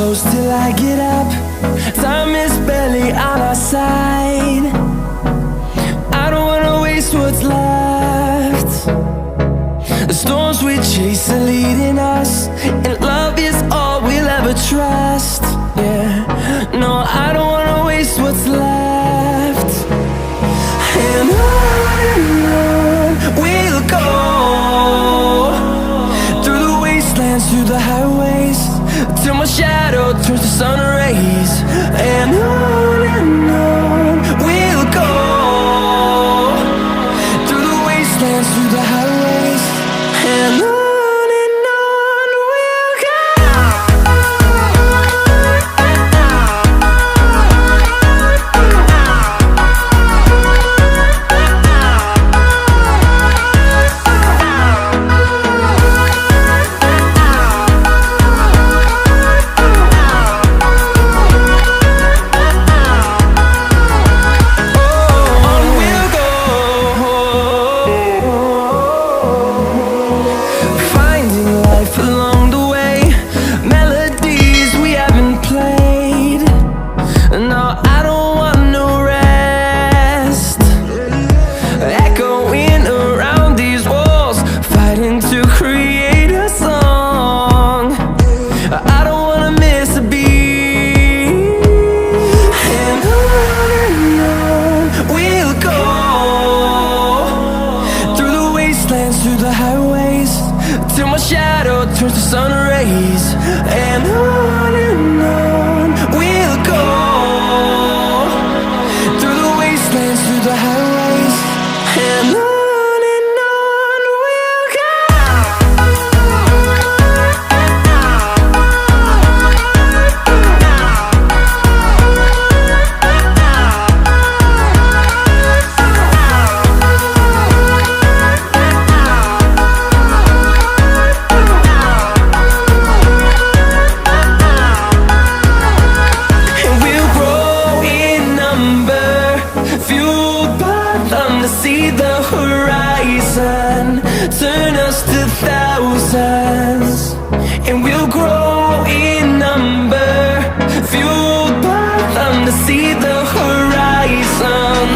close till I get up. Time is barely on our side. I don't wanna waste what's left. The storms we chase are leading us, and love is all we'll ever trust. Yeah, no, I don't wanna waste what's left. And on we'll go, through the wastelands, through the highways, till my shadow turns to sun rays. And on we'll go, through the wastelands, through the highways, and on. Through the highways, till my shadow turns to sun rays. And on we'll go, through the wastelands, through the highways, and on. See the horizon turn us to thousands, and we'll grow in number, fueled by them to see the horizon.